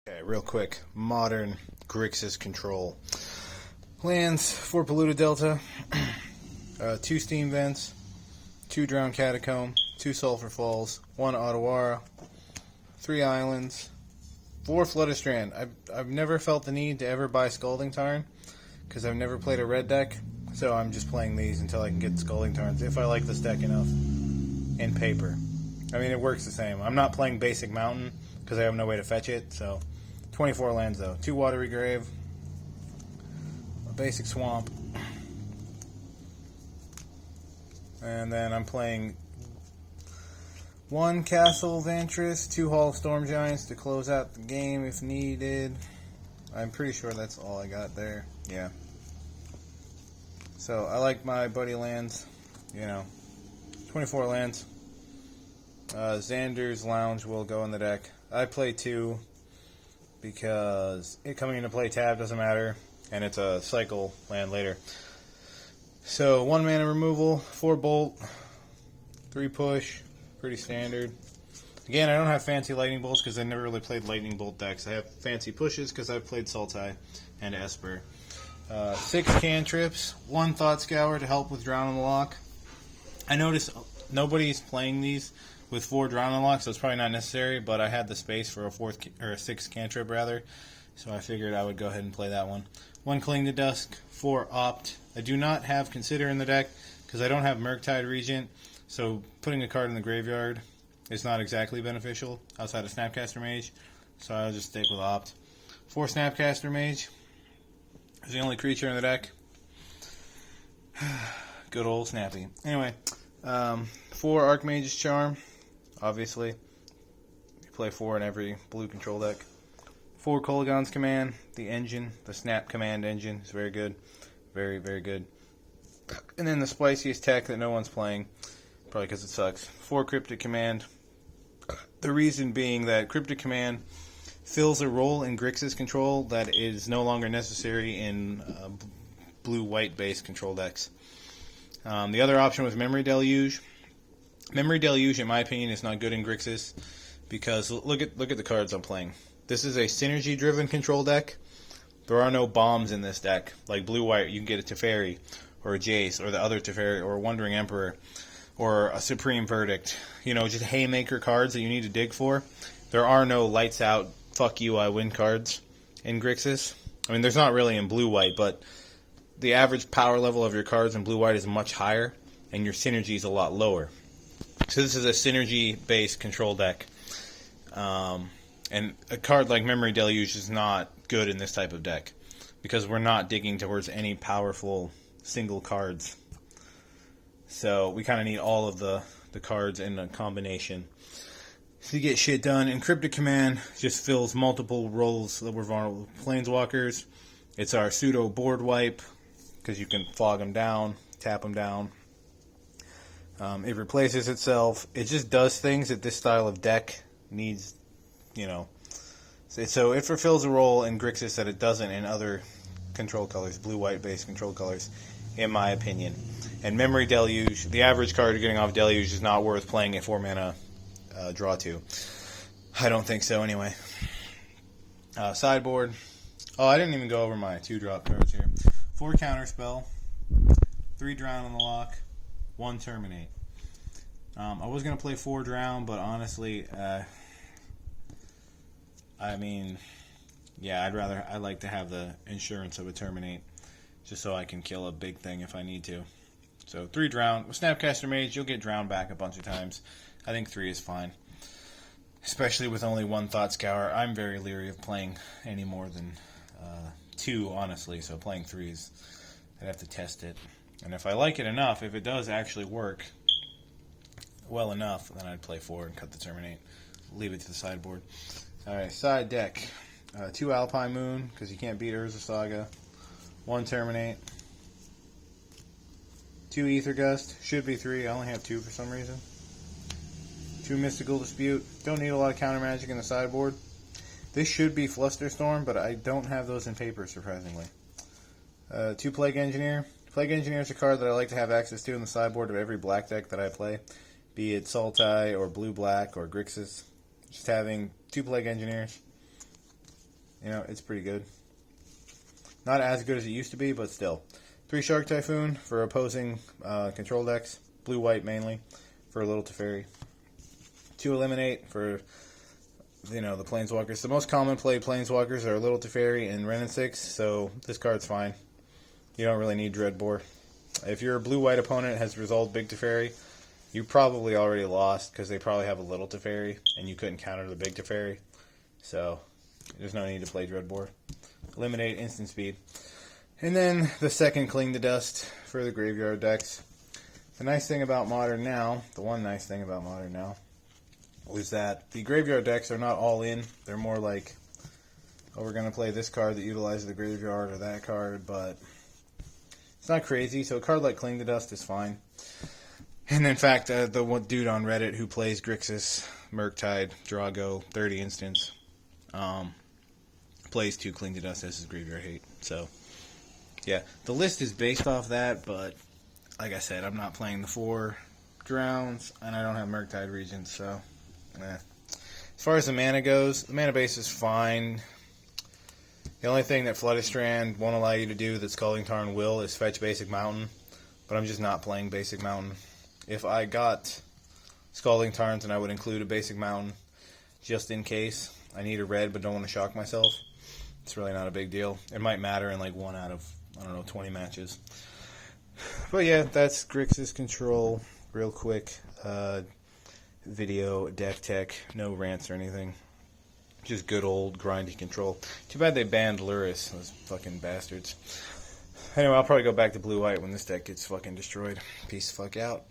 Okay, real quick. Modern Grixis control. Lands for Polluted Delta. 2 Steam Vents. 2 Drowned Catacomb. 2 Sulphur Falls. 1 Ottawara. 3 Islands. 4 Flooded Strand. I've never felt the need to ever buy Scalding Tarn because I've never played a red deck. So I'm just playing these until I can get Scalding Tarns if I like this deck enough. In paper. I mean, it works the same. I'm not playing Basic Mountain because I have no way to fetch it, so 24 lands though. 2 Watery Grave, a Basic Swamp, and then I'm playing 1 Castle Vantress, 2 Hall of Storm Giants to close out the game if needed. I'm pretty sure that's all I got there. Yeah. So I like my buddy lands, 24 lands. Xander's Lounge will go in the deck. I play 2 because it coming into play tab doesn't matter, and it's a cycle land later. So 1 mana removal, 4 bolt, 3 push, pretty standard. Again, I don't have fancy lightning bolts because I never really played lightning bolt decks. I have fancy pushes because I've played Sultai and Esper. 6 cantrips, 1 Thought Scour to help with Drown on the Lock. I noticed nobody's playing these with 4 Drown on the Lock, so it's probably not necessary, but I had the space for a 6th cantrip rather, so I figured I would go ahead and play that one. 1 Cling to Dusk, 4 Opt. I do not have Consider in the deck because I don't have Murktide Regent, so putting a card in the graveyard is not exactly beneficial outside of Snapcaster Mage, so I'll just stick with Opt. 4 Snapcaster Mage is the only creature in the deck. Good old Snappy. Anyway, 4 Archmage's Charm. Obviously, you play 4 in every blue control deck. 4 Kolaghan's Command, the engine, the Snap Command engine is very good. Very, very good. And then the spiciest tech that no one's playing, probably because it sucks. 4 Cryptic Command. The reason being that Cryptic Command fills a role in Grixis control that is no longer necessary in blue-white based control decks. The other option was Memory Deluge. Memory Deluge, in my opinion, is not good in Grixis because look at the cards I'm playing. This is a synergy-driven control deck. There are no bombs in this deck. Like blue-white, you can get a Teferi, or a Jace, or the other Teferi, or a Wandering Emperor, or a Supreme Verdict. Just haymaker cards that you need to dig for. There are no lights out, fuck you, I win cards in Grixis. I mean, there's not really in blue-white, but the average power level of your cards in blue-white is much higher, and your synergy is a lot lower. So this is a synergy-based control deck. And a card like Memory Deluge is not good in this type of deck because we're not digging towards any powerful single cards. So we kind of need all of the cards in a combination to get shit done. And Cryptic Command just fills multiple roles that we're vulnerable. Planeswalkers, it's our pseudo board wipe because you can fog them down, tap them down. It replaces itself. It just does things that this style of deck needs, So it fulfills a role in Grixis that it doesn't in other control colors, blue-white based control colors, in my opinion. And Memory Deluge, the average card you're getting off Deluge is not worth playing a 4-mana draw to. I don't think so, anyway. Sideboard. Oh, I didn't even go over my 2-drop cards here. 4 Counterspell, 3 Drown on the Lock, 1 Terminate. I was going to play 4 Drown, but honestly, I'd like to have the insurance of a Terminate, just so I can kill a big thing if I need to. So 3 Drown. With Snapcaster Mage, you'll get Drown back a bunch of times. I think 3 is fine. Especially with only 1 Thought Scour. I'm very leery of playing any more than 2, honestly, so playing 3 is... I'd have to test it. And if I like it enough, if it does actually work well enough, then I'd play 4 and cut the Terminate. Leave it to the sideboard. Alright, side deck. 2 Alpine Moon, because you can't beat Urza Saga. 1 Terminate. 2 Aether Gust. Should be 3. I only have 2 for some reason. 2 Mystical Dispute. Don't need a lot of counter magic in the sideboard. This should be Flusterstorm, but I don't have those in paper, surprisingly. 2 Plague Engineer. Plague Engineer is a card that I like to have access to in the sideboard of every black deck that I play, be it Sultai or Blue-Black or Grixis. Just having 2 Plague Engineers You know, it's pretty good. Not as good as it used to be, but still. 3 Shark Typhoon for opposing control decks. Blue-white mainly for a little Teferi. 2 Eliminate for, you know, the Planeswalkers. The most common played Planeswalkers are Little Teferi and Wrenn and 6, so this card's fine. You don't really need Dreadbore. If your blue-white opponent has resolved Big Teferi, you probably already lost because they probably have a Little Teferi and you couldn't counter the Big Teferi. So there's no need to play Dreadbore. Eliminate, instant speed. And then the second Cling to Dust for the graveyard decks. The nice thing about Modern now, the one nice thing about Modern now, is that the graveyard decks are not all in. They're more like, oh, we're going to play this card that utilizes the graveyard or that card, but it's not crazy. So a card like Cling to Dust is fine. And in fact, the one dude on Reddit who plays Grixis, Murktide, Drago, 30 instance, plays 2 Cling to Dust as his graveyard hate. So, yeah, the list is based off that, but like I said, I'm not playing the 4 Drowns, and I don't have Murktide Regents, so, As far as the mana goes, the mana base is fine. The only thing that Flooded Strand won't allow you to do that Scalding Tarn will is fetch Basic Mountain, but I'm just not playing Basic Mountain. If I got Scalding Tarns, and I would include a Basic Mountain just in case. I need a red, but don't want to shock myself. It's really not a big deal. It might matter in like 1 out of, I don't know, 20 matches. But yeah, that's Grixis Control. Real quick video, deck tech, no rants or anything. Just good old grindy control. Too bad they banned Luris, those fucking bastards. Anyway, I'll probably go back to blue-white when this deck gets fucking destroyed. Peace the fuck out.